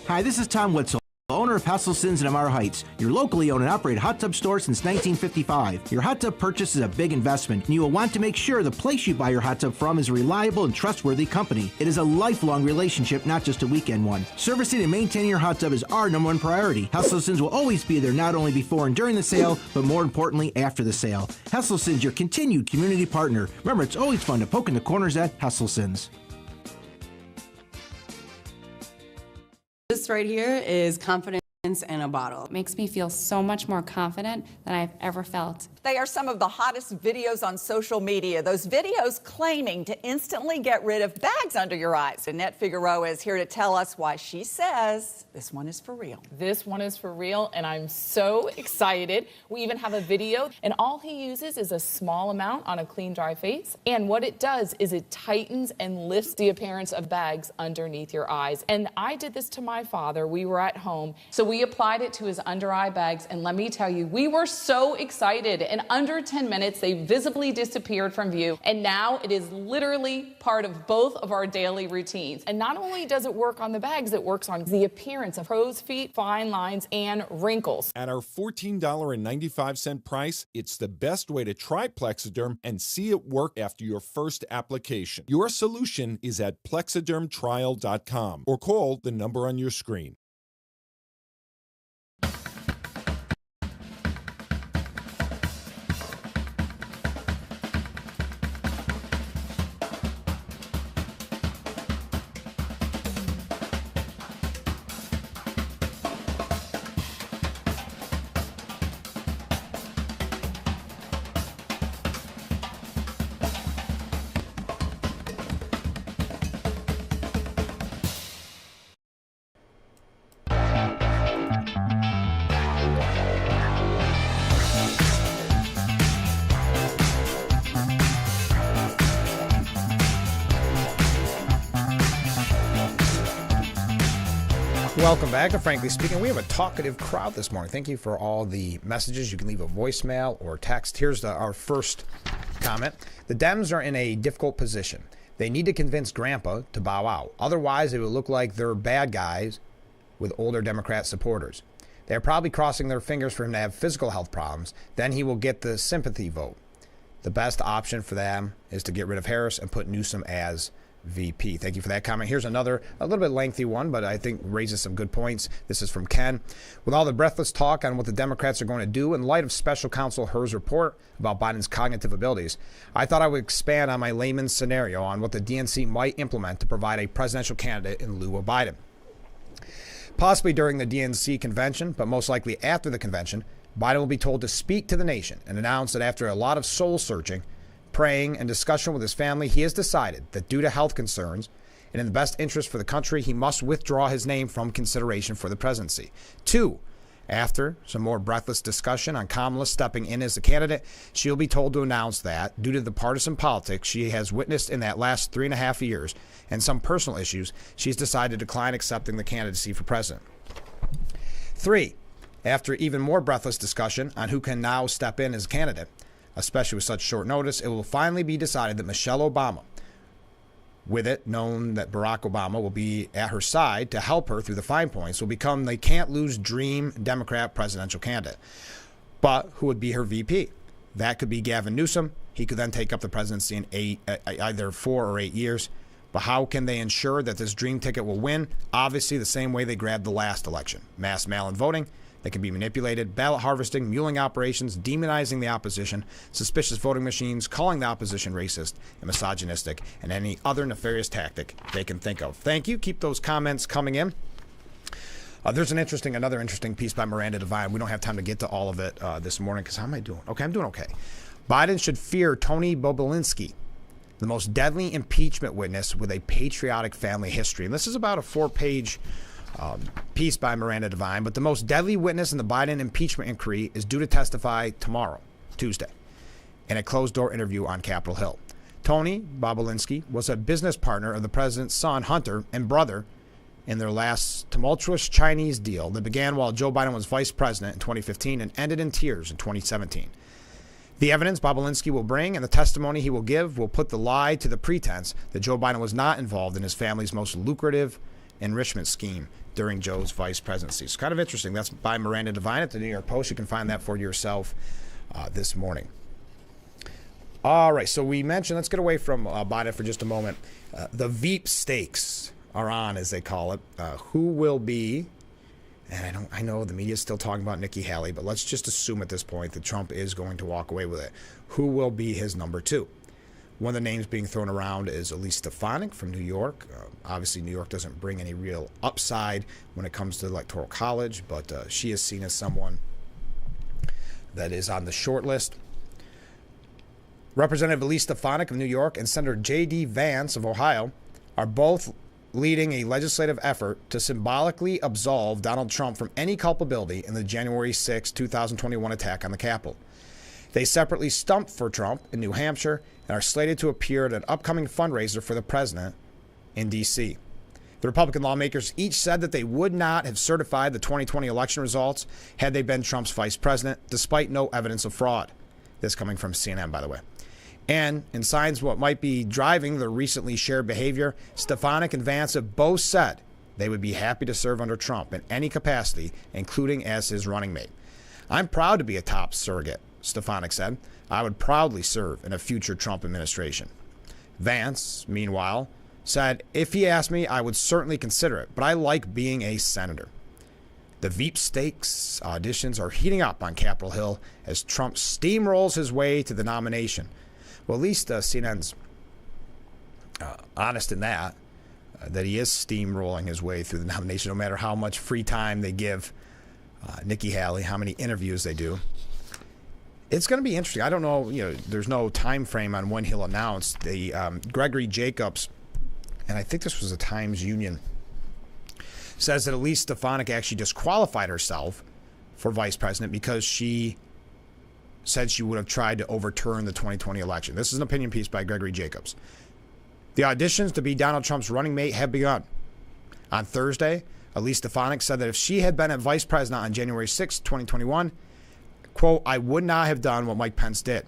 Hi, this is Tom Witzel, owner of Hesselson's in Amar Heights, your locally owned and operated hot tub store since 1955. Your hot tub purchase is a big investment, and you will want to make sure the place you buy your hot tub from is a reliable and trustworthy company. It is a lifelong relationship, not just a weekend one. Servicing and maintaining your hot tub is our #1 priority. Hesselson's will always be there not only before and during the sale, but more importantly, after the sale. Hesselson's, your continued community partner. Remember, it's always fun to poke in the corners at Hesselson's. This right here is confidence in a bottle. It makes me feel so much more confident than I've ever felt. They are some of the hottest videos on social media. Those videos claiming to instantly get rid of bags under your eyes. Annette Figueroa is here to tell us why she says this one is for real. This one is for real, and I'm so excited. We even have a video, and all he uses is a small amount on a clean, dry face. And what it does is it tightens and lifts the appearance of bags underneath your eyes. And I did this to my father. We were at home, so we applied it to his under eye bags, and let me tell you, we were so excited. In under 10 minutes, they visibly disappeared from view, and now it is literally part of both of our daily routines. And not only does it work on the bags, it works on the appearance of crow's feet, fine lines, and wrinkles. At our $14.95 price, it's the best way to try Plexiderm and see it work after your first application. Your solution is at plexidermtrial.com or call the number on your screen. Welcome back to Frankly Speaking. We have a talkative crowd this morning. Thank you for all the messages. You can leave a voicemail or text. Here's our first comment. The Dems are in a difficult position. They need to convince Grandpa to bow out. Otherwise, it will look like they're bad guys with older Democrat supporters. They're probably crossing their fingers for him to have physical health problems. Then he will get the sympathy vote. The best option for them is to get rid of Harris and put Newsom as VP. Thank you for that comment. Here's another, a little bit lengthy one, but I think raises some good points. This is from Ken. With all the breathless talk on what the Democrats are going to do in light of Special Counsel Hur's report about Biden's cognitive abilities, I thought I would expand on my layman's scenario on what the DNC might implement to provide a presidential candidate in lieu of Biden. Possibly during the DNC convention, but most likely after the convention, Biden will be told to speak to the nation and announce that after a lot of soul searching, praying, and discussion with his family, he has decided that due to health concerns and in the best interest for the country, he must withdraw his name from consideration for the presidency. 2, After some more breathless discussion on Kamala stepping in as the candidate, she'll be told to announce that, due to the partisan politics she has witnessed in that last 3.5 years and some personal issues, she's decided to decline accepting the candidacy for president. 3. After even more breathless discussion on who can now step in as a candidate, especially with such short notice, it will finally be decided that Michelle Obama, with it known that Barack Obama will be at her side to help her through the fine points, will become the can't-lose dream Democrat presidential candidate. But who would be her VP? That could be Gavin Newsom. He could then take up the presidency in either 4 or 8 years. But how can they ensure that this dream ticket will win? Obviously, the same way they grabbed the last election. Mass mail-in voting that can be manipulated, ballot harvesting, muling operations, demonizing the opposition, suspicious voting machines, calling the opposition racist and misogynistic, and any other nefarious tactic they can think of. Thank you. Keep those comments coming in. There's another interesting piece by Miranda Devine. We don't have time to get to all of it this morning because how am I doing? Okay, I'm doing okay. Biden should fear Tony Bobulinski, the most deadly impeachment witness with a patriotic family history. And this is about a 4-page piece by Miranda Devine, but the most deadly witness in the Biden impeachment inquiry is due to testify tomorrow, Tuesday, in a closed-door interview on Capitol Hill. Tony Bobulinski was a business partner of the president's son, Hunter, and brother in their last tumultuous Chinese deal that began while Joe Biden was vice president in 2015 and ended in tears in 2017. The evidence Bobulinski will bring and the testimony he will give will put the lie to the pretense that Joe Biden was not involved in his family's most lucrative enrichment scheme during Joe's vice presidency. It's kind of interesting. That's by Miranda Devine at the New York Post. You can find that for yourself this morning. All right, so we mentioned, let's get away from Biden for just a moment. The Veep stakes are on, as they call it. Who will be, and I know the media is still talking about Nikki Haley, but let's just assume at this point that Trump is going to walk away with it. Who will be his number 2? One of the names being thrown around is Elise Stefanik from New York. Obviously, New York doesn't bring any real upside when it comes to the Electoral College, but she is seen as someone that is on the short list. Representative Elise Stefanik of New York and Senator J.D. Vance of Ohio are both leading a legislative effort to symbolically absolve Donald Trump from any culpability in the January 6, 2021 attack on the Capitol. They separately stumped for Trump in New Hampshire and are slated to appear at an upcoming fundraiser for the president in D.C. The Republican lawmakers each said that they would not have certified the 2020 election results had they been Trump's vice president, despite no evidence of fraud. This coming from CNN, by the way. And in signs of what might be driving the recently shared behavior, Stefanik and Vance have both said they would be happy to serve under Trump in any capacity, including as his running mate. I'm proud to be a top surrogate, Stefanik said. I would proudly serve in a future Trump administration. Vance, meanwhile, said, if he asked me, I would certainly consider it, but I like being a senator. The Veep stakes auditions are heating up on Capitol Hill as Trump steamrolls his way to the nomination. Well, at least CNN's honest in that he is steamrolling his way through the nomination, no matter how much free time they give Nikki Haley, how many interviews they do. It's going to be interesting. I don't know, there's no time frame on when he'll announce. The Gregory Jacobs, and I think this was the Times Union, says that Elise Stefanik actually disqualified herself for vice president because she said she would have tried to overturn the 2020 election. This is an opinion piece by Gregory Jacobs. The auditions to be Donald Trump's running mate have begun. On Thursday, Elise Stefanik said that if she had been a vice president on January 6, 2021, quote, I would not have done what Mike Pence did.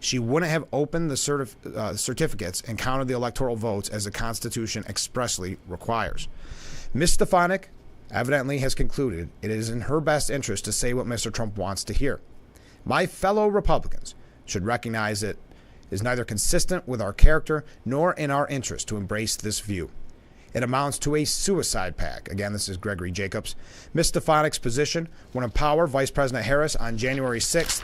She wouldn't have opened the certificates and counted the electoral votes as the Constitution expressly requires. Ms. Stefanik evidently has concluded it is in her best interest to say what Mr. Trump wants to hear. My fellow Republicans should recognize it is neither consistent with our character nor in our interest to embrace this view. It amounts to a suicide pact. Again, this is Gregory Jacobs. Ms. Stefanik's position would empower Vice President Harris on January 6th,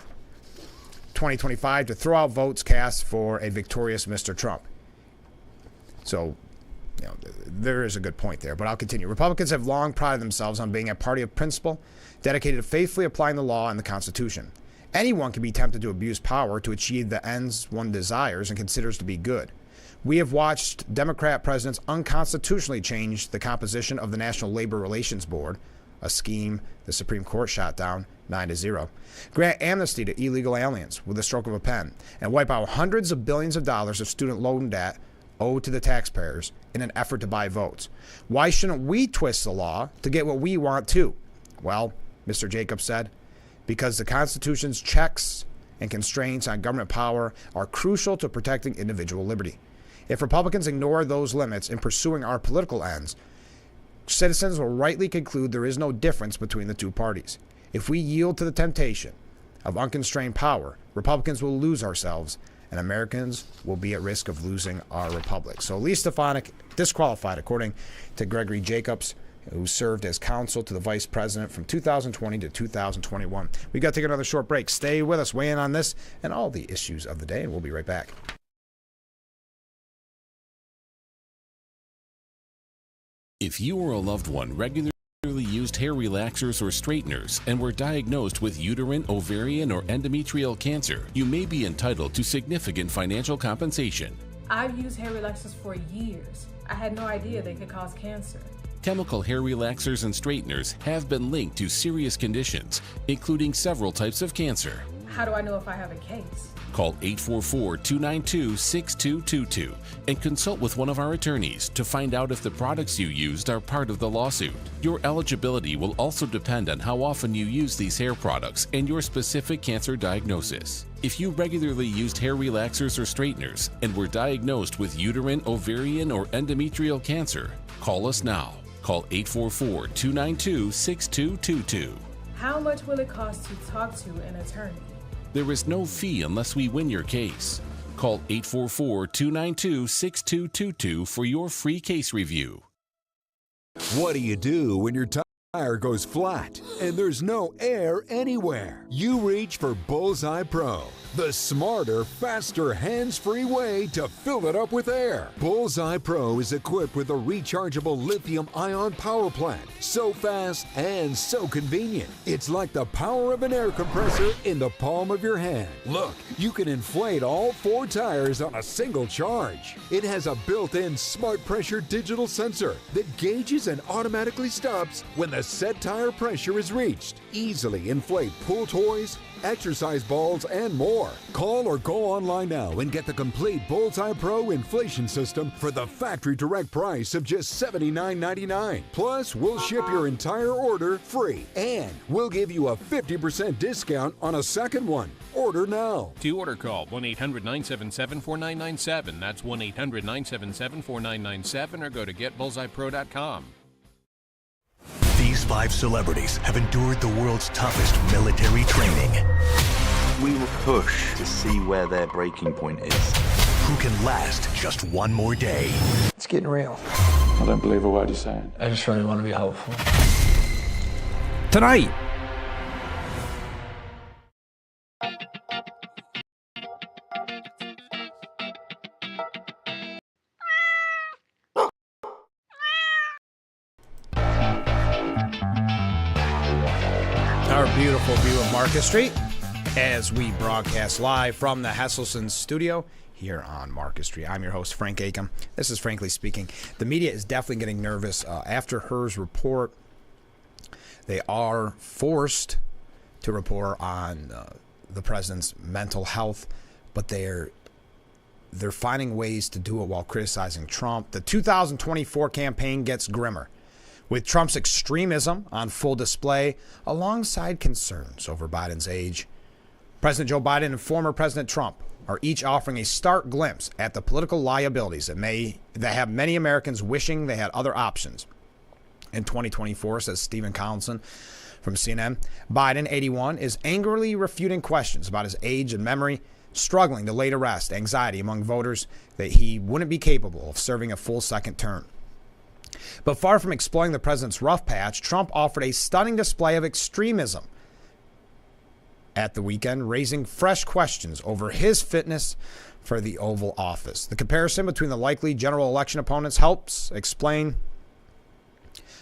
2025 to throw out votes cast for a victorious Mr. Trump. So, there is a good point there, but I'll continue. Republicans have long prided themselves on being a party of principle, dedicated to faithfully applying the law and the Constitution. Anyone can be tempted to abuse power to achieve the ends one desires and considers to be good. We have watched Democrat presidents unconstitutionally change the composition of the National Labor Relations Board, a scheme the Supreme Court shot down 9-0. Grant amnesty to illegal aliens with the stroke of a pen, and wipe out hundreds of billions of dollars of student loan debt owed to the taxpayers in an effort to buy votes. Why shouldn't we twist the law to get what we want too? Well, Mr. Jacobs said, because the Constitution's checks and constraints on government power are crucial to protecting individual liberty. If Republicans ignore those limits in pursuing our political ends, citizens will rightly conclude there is no difference between the two parties. If we yield to the temptation of unconstrained power, Republicans will lose ourselves, and Americans will be at risk of losing our republic. So Lee Stefanik disqualified, according to Gregory Jacobs, who served as counsel to the vice president from 2020 to 2021. We got to take another short break. Stay with us, weigh in on this and all the issues of the day, and we'll be right back. If you or a loved one regularly used hair relaxers or straighteners and were diagnosed with uterine, ovarian, or endometrial cancer, you may be entitled to significant financial compensation. I've used hair relaxers for years. I had no idea they could cause cancer. Chemical hair relaxers and straighteners have been linked to serious conditions, including several types of cancer. How do I know if I have a case? Call 844-292-6222 and consult with one of our attorneys to find out if the products you used are part of the lawsuit. Your eligibility will also depend on how often you use these hair products and your specific cancer diagnosis. If you regularly used hair relaxers or straighteners and were diagnosed with uterine, ovarian, or endometrial cancer, call us now. Call 844-292-6222. How much will it cost to talk to an attorney? There is no fee unless we win your case. Call 844-292-6222 for your free case review. What do you do when your tire goes flat and there's no air anywhere? You reach for Bullseye Pro, the smarter, faster, hands-free way to fill it up with air. Bullseye Pro is equipped with a rechargeable lithium-ion power plant. So fast and so convenient. It's like the power of an air compressor in the palm of your hand. Look, you can inflate all 4 tires on a single charge. It has a built-in smart pressure digital sensor that gauges and automatically stops when the set tire pressure is reached. Easily inflate pool toys, exercise balls, and more. Call or go online now and get the complete Bullseye Pro inflation system for the factory direct price of just $79.99. Plus, we'll ship your entire order free, and we'll give you a 50% discount on a second one. Order now. To order, call 1-800-977-4997. That's 1-800-977-4997, or go to getbullseyepro.com. These 5 celebrities have endured the world's toughest military training. We will push to see where their breaking point is. Who can last just one more day? It's getting real. I don't believe a word he's saying. I just really want to be helpful. Tonight, our beautiful view of Market Street as we broadcast live from the Hesselson studio here on Market Street. I'm your host, Frank Acom. This is Frankly Speaking. The media is definitely getting nervous. After Her's report, they are forced to report on the president's mental health, but they're finding ways to do it while criticizing Trump. The 2024 campaign gets grimmer, with Trump's extremism on full display alongside concerns over Biden's age. President Joe Biden and former President Trump are each offering a stark glimpse at the political liabilities that have many Americans wishing they had other options. In 2024, says Stephen Collinson from CNN, Biden, 81, is angrily refuting questions about his age and memory, struggling to lay to rest anxiety among voters that he wouldn't be capable of serving a full second term. But far from exploiting the president's rough patch, Trump offered a stunning display of extremism at the weekend, raising fresh questions over his fitness for the Oval Office. The comparison between the likely general election opponents helps explain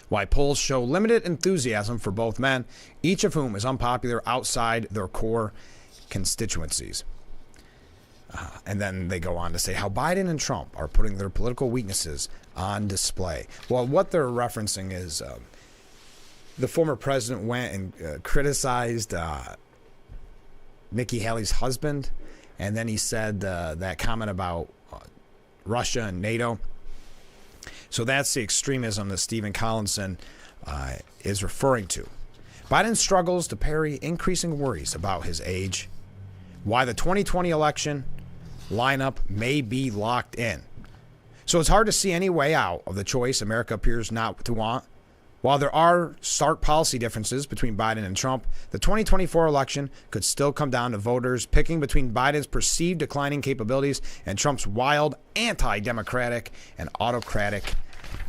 why polls show limited enthusiasm for both men, each of whom is unpopular outside their core constituencies. And then they go on to say how Biden and Trump are putting their political weaknesses on display. Well, what they're referencing is the former president went and criticized Nikki Haley's husband, and then he said that comment about Russia and NATO. So that's the extremism that Stephen Collinson is referring to. Biden struggles to parry increasing worries about his age, why the 2020 election lineup may be locked in. So it's hard to see any way out of the choice America appears not to want. While there are stark policy differences between Biden and Trump, the 2024 election could still come down to voters picking between Biden's perceived declining capabilities and Trump's wild anti-democratic and autocratic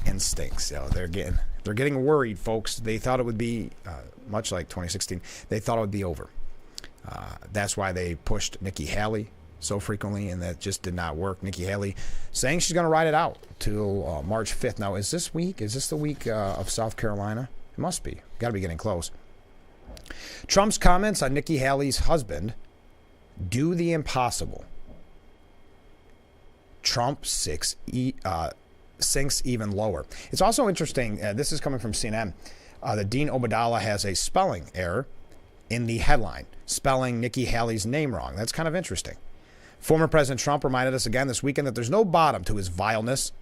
instincts. So they're getting worried, folks. They thought it would be, much like 2016, they thought it would be over. That's why they pushed Nikki Haley so frequently, and that just did not work. Nikki Haley saying she's going to ride it out till March 5th. Now, is this the week of South Carolina? It must be. Got to be getting close. Trump's comments on Nikki Haley's husband do the impossible. Trump sinks even lower. It's also interesting, this is coming from CNN, that Dean Obeidallah has a spelling error in the headline, spelling Nikki Haley's name wrong. That's kind of interesting. Former President Trump reminded us again this weekend that there's no bottom to his vileness.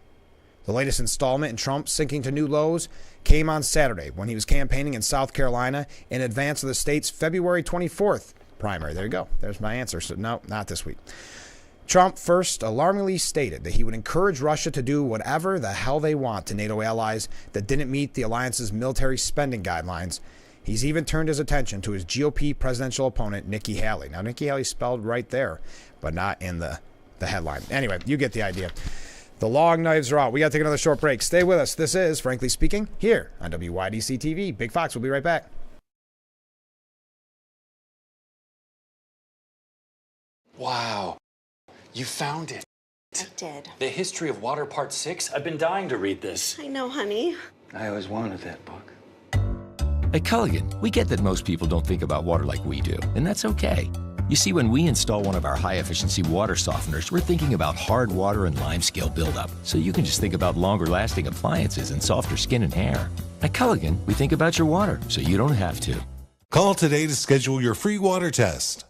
The latest installment in Trump sinking to new lows came on Saturday when he was campaigning in South Carolina in advance of the state's February 24th primary. There you go. There's my answer. So no, not this week. Trump first alarmingly stated that he would encourage Russia to do whatever the hell they want to NATO allies that didn't meet the alliance's military spending guidelines. He's even turned his attention to his GOP presidential opponent, Nikki Haley. Now, Nikki Haley spelled right there, but not in the headline. Anyway, you get the idea. The long knives are out. We got to take another short break. Stay with us. This is Frankly Speaking here on WYDC TV. Big Fox will be right back. Wow. You found it. I did. The History of Water Part 6? I've been dying to read this. I know, honey. I always wanted that book. At Culligan, we get that most people don't think about water like we do, and that's okay. You see, when we install one of our high-efficiency water softeners, we're thinking about hard water and limescale buildup, so you can just think about longer-lasting appliances and softer skin and hair. At Culligan, we think about your water, so you don't have to. Call today to schedule your free water test.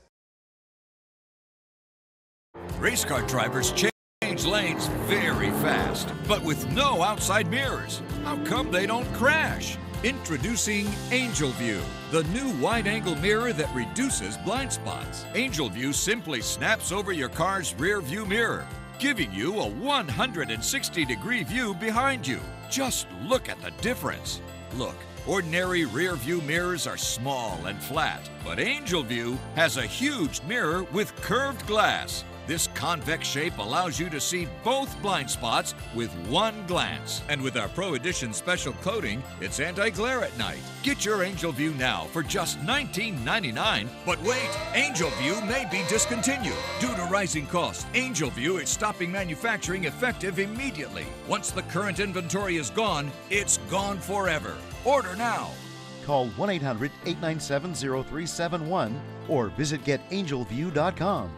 Race car drivers change lanes very fast, but with no outside mirrors. How come they don't crash? Introducing Angel View, the new wide-angle mirror that reduces blind spots. Angel View simply snaps over your car's rear view mirror, giving you a 160-degree view behind you. Just look at the difference. Look, ordinary rear view mirrors are small and flat, but Angel View has a huge mirror with curved glass. This convex shape allows you to see both blind spots with one glance. And with our Pro Edition special coating, it's anti-glare at night. Get your Angel View now for just $19.99. But wait, Angel View may be discontinued. Due to rising costs, Angel View is stopping manufacturing effective immediately. Once the current inventory is gone, it's gone forever. Order now. Call 1-800-897-0371 or visit getangelview.com.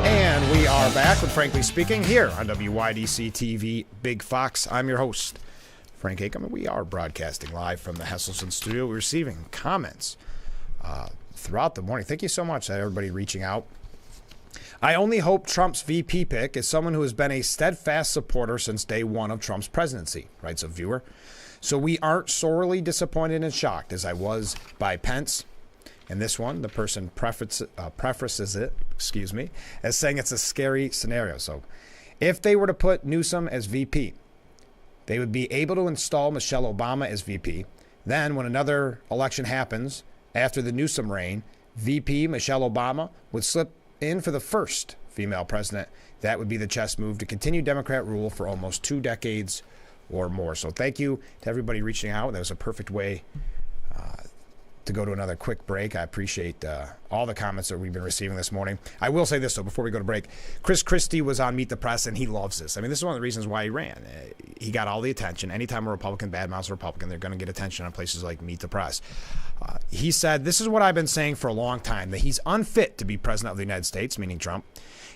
And we are back with Frankly Speaking here on WYDC TV Big Fox. I'm your host, Frank Aikman. We are broadcasting live from the Hesselson studio. We're receiving comments throughout the morning. Thank you so much to everybody reaching out. I only hope Trump's VP pick is someone who has been a steadfast supporter since day one of Trump's presidency, writes a viewer. So we aren't sorely disappointed and shocked as I was by Pence. And this one, the person prefaces it, as saying it's a scary scenario. So if they were to put Newsom as VP, they would be able to install Michelle Obama as VP. Then when another election happens after the Newsom reign, VP Michelle Obama would slip in for the first female president. That would be the chess move to continue Democrat rule for almost 2 decades or more. So thank you to everybody reaching out. That was a perfect way to go to another quick break. I appreciate all the comments that we've been receiving this morning. I will say this, though, before we go to break. Chris Christie was on Meet the Press, and he loves this. I mean, this is one of the reasons why he ran. He got all the attention. Anytime a Republican badmouths a Republican, they're going to get attention on places like Meet the Press. He said, this is what I've been saying for a long time, that he's unfit to be president of the United States, meaning Trump.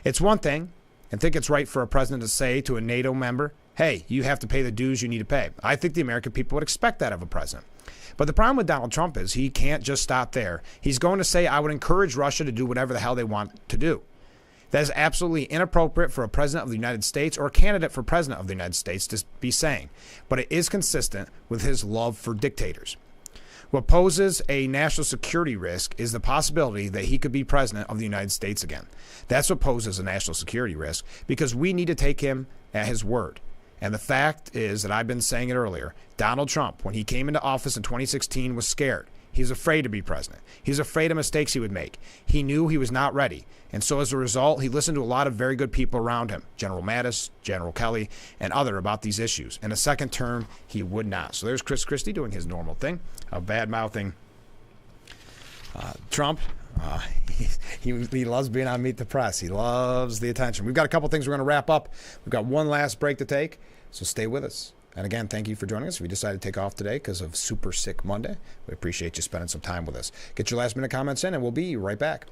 It's one thing, and think it's right for a president to say to a NATO member, hey, you have to pay the dues you need to pay. I think the American people would expect that of a president. But the problem with Donald Trump is he can't just stop there. He's going to say, I would encourage Russia to do whatever the hell they want to do. That is absolutely inappropriate for a president of the United States or a candidate for president of the United States to be saying. But it is consistent with his love for dictators. What poses a national security risk is the possibility that he could be president of the United States again. That's what poses a national security risk, because we need to take him at his word. And the fact is that I've been saying it earlier, Donald Trump, when he came into office in 2016, was scared. He was afraid to be president. He was afraid of mistakes he would make. He knew he was not ready. And so as a result, he listened to a lot of very good people around him, General Mattis, General Kelly, and other about these issues. In a second term, he would not. So there's Chris Christie doing his normal thing of bad-mouthing Trump. He loves being on Meet the Press. He loves the attention. We've got a couple things we're going to wrap up. We've got one last break to take, so stay with us. And again, thank you for joining us. We decided to take off today because of Super Sick Monday. We appreciate you spending some time with us. Get your last-minute comments in, and we'll be right back.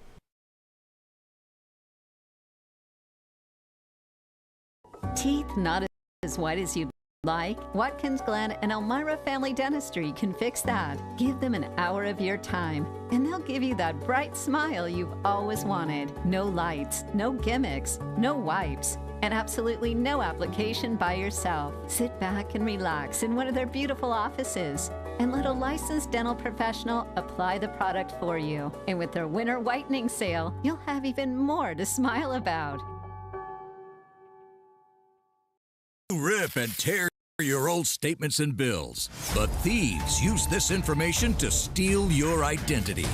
Teeth not as white as you'd like? Watkins Glen and Elmira Family Dentistry can fix that. Give them an hour of your time, and they'll give you that bright smile you've always wanted. No lights, no gimmicks, no wipes, and absolutely no application by yourself. Sit back and relax in one of their beautiful offices and let a licensed dental professional apply the product for you. And with their winter whitening sale, you'll have even more to smile about. Rip and tear your old statements and bills, but thieves use this information to steal your identity.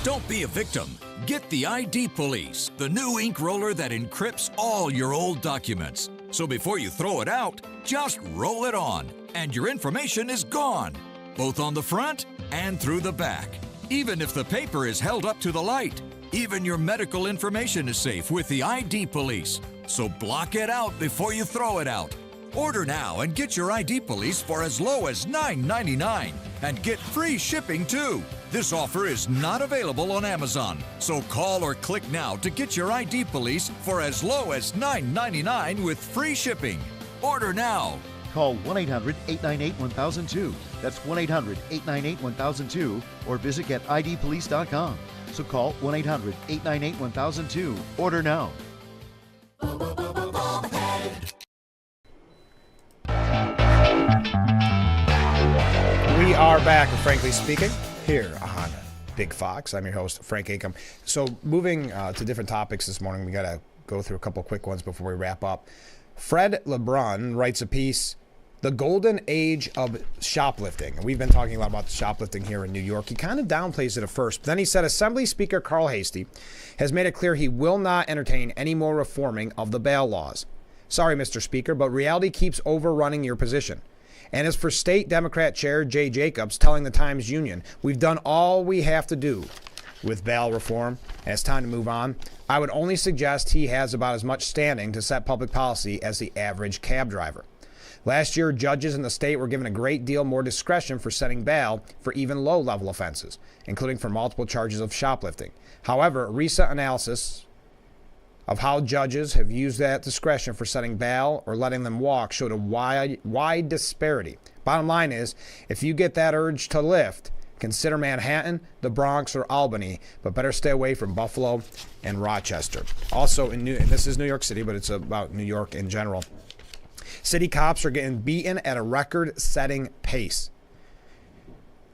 Don't be a victim. Get the ID Police, the new ink roller that encrypts all your old documents. So before you throw it out, just roll it on, and your information is gone, both on the front and through the back. Even if the paper is held up to the light, even your medical information is safe with the ID Police. So block it out before you throw it out. Order now and get your ID Police for as low as $9.99 and get free shipping too. This offer is not available on Amazon, so call or click now to get your ID Police for as low as $9.99 with free shipping. Order now. Call 1-800-898-1002. That's 1-800-898-1002 or visit getidpolice.com. So call 1-800-898-1002. Order now. We are back with Frankly Speaking here on Big Fox. I'm your host, Frank Acom. So moving to different topics this morning, we got to go through a couple quick ones before we wrap up. Fred LeBrun writes a piece, The Golden Age of Shoplifting. And we've been talking a lot about shoplifting here in New York. He kind of downplays it at first, but then he said Assembly Speaker Carl Hastie has made it clear he will not entertain any more reforming of the bail laws. Sorry, Mr. Speaker, but reality keeps overrunning your position. And as for State Democrat Chair Jay Jacobs telling the Times-Union, we've done all we have to do with bail reform, and it's time to move on, I would only suggest he has about as much standing to set public policy as the average cab driver. Last year, judges in the state were given a great deal more discretion for setting bail for even low-level offenses, including for multiple charges of shoplifting. However, a recent analysis of how judges have used that discretion for setting bail or letting them walk showed a wide disparity. Bottom line is, if you get that urge to lift, consider Manhattan, the Bronx, or Albany, but better stay away from Buffalo and Rochester. Also, and this is New York City, but it's about New York in general. City cops are getting beaten at a record-setting pace.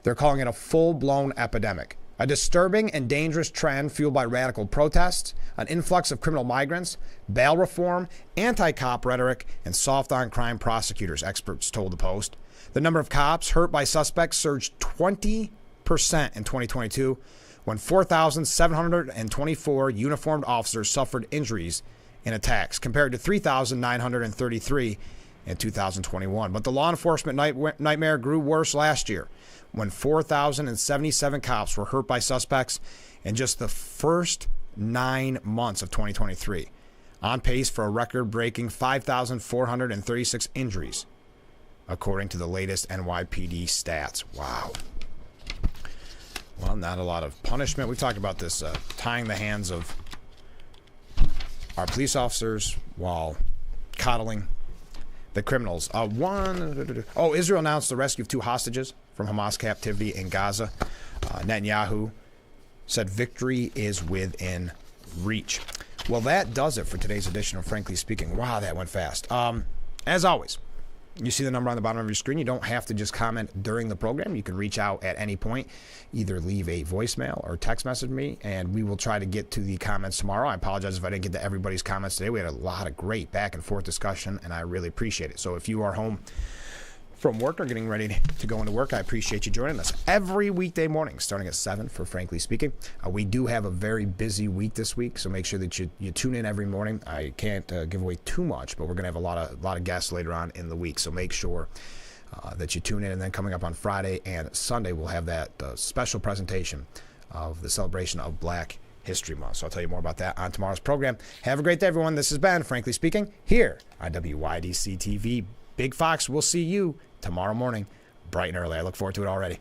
They're calling it a full-blown epidemic. A disturbing and dangerous trend fueled by radical protests, an influx of criminal migrants, bail reform, anti-cop rhetoric, and soft-on-crime prosecutors, experts told the Post. The number of cops hurt by suspects surged 20% in 2022, when 4,724 uniformed officers suffered injuries in attacks, compared to 3,933 in 2021. But the law enforcement nightmare grew worse last year, when 4,077 cops were hurt by suspects in just the first 9 months of 2023, on pace for a record-breaking 5,436 injuries, according to the latest NYPD stats. Wow. Well, not a lot of punishment. We've talked about this, tying the hands of our police officers while coddling the criminals. Israel announced the rescue of 2 hostages from Hamas captivity in Gaza. Netanyahu said victory is within reach. Well, that does it for today's edition of Frankly Speaking. Wow, that went fast. As always, you see the number on the bottom of your screen. You don't have to just comment during the program. You can reach out at any point, either leave a voicemail or text message me, and we will try to get to the comments tomorrow. I apologize if I didn't get to everybody's comments today. We had a lot of great back and forth discussion, and I really appreciate it. So if you are home from work or getting ready to go into work, I appreciate you joining us every weekday morning starting at 7 for Frankly Speaking. We do have a very busy week this week, so make sure that you tune in every morning. I can't give away too much, but we're going to have a lot of guests later on in the week, so make sure that you tune in. And then coming up on Friday and Sunday, we'll have that special presentation of the celebration of Black History Month. So I'll tell you more about that on tomorrow's program. Have a great day, everyone. This has been Frankly Speaking here on WYDC TV. Big Fox, we'll see you tomorrow morning, bright and early. I look forward to it already.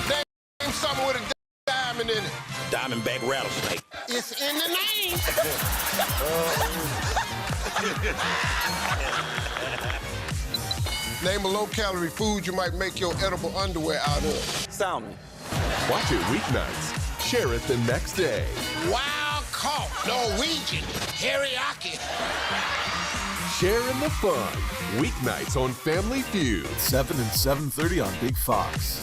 Name something with a diamond in it. Diamondback rattlesnake. It's in the name. Name a low-calorie food you might make your edible underwear out of. Salmon. Watch it weeknights. Share it the next day. Wild caught Norwegian teriyaki. Share in the fun. Weeknights on Family Feud. 7 and 7:30 on Big Fox.